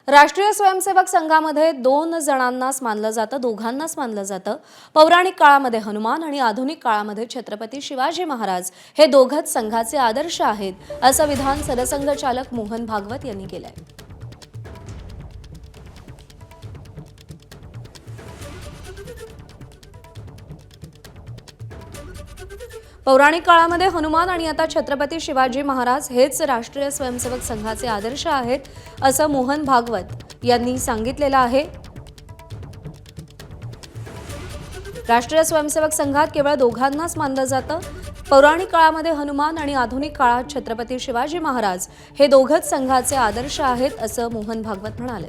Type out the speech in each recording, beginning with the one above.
राष्ट्रीय स्वयंसेवक संघामध्ये दोघांनाच मानलं जातं। पौराणिक काळामध्ये हनुमान आणि आधुनिक काळामध्ये छत्रपती शिवाजी महाराज हे दोघंच संघाचे आदर्श आहेत, असं विधान सरसंघचालक मोहन भागवत यांनी केलंय। पौराणिक काळामध्ये हनुमान आणि आता छत्रपती शिवाजी महाराज हेच राष्ट्रीय स्वयंसेवक संघाचे आदर्श आहेत, असं मोहन भागवत यांनी सांगितलेलं आहे। राष्ट्रीय स्वयंसेवक संघात केवळ दोघांनाच मानलं जातं। पौराणिक काळामध्ये हनुमान आणि आधुनिक काळात छत्रपती शिवाजी महाराज हे दोघंच संघाचे आदर्श आहेत, असं मोहन भागवत म्हणाले।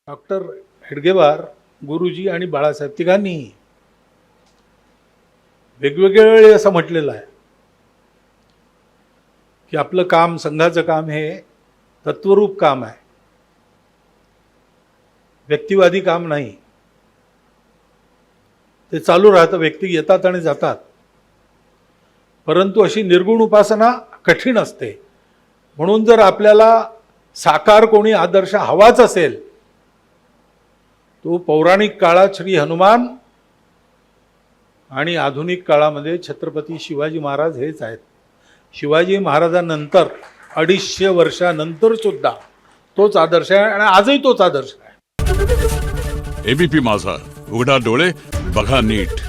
डॉक्टर हेडगेवार, गुरुजी आणि बाळासाहेब तिघांनी वेगवेगळ्या वेळी असं म्हटलेलं आहे की आपलं काम, संघाचं काम हे तत्वरूप काम आहे, व्यक्तिवादी काम नाही। ते चालू राहतं, व्यक्ती येतात आणि जातात, परंतु अशी निर्गुण उपासना कठीण असते। म्हणून जर आपल्याला साकार कोणी आदर्श हवाच असेल तो पौराणिक काळात श्री हनुमान आणि आधुनिक काळामध्ये छत्रपती शिवाजी महाराज हेच आहेत। शिवाजी महाराजांनंतर 250 वर्षानंतर सुद्धा तोच आदर्श आहे आणि आजही तोच आदर्श आहे। एबीपी माझा, उघडा डोळे बघा नीट।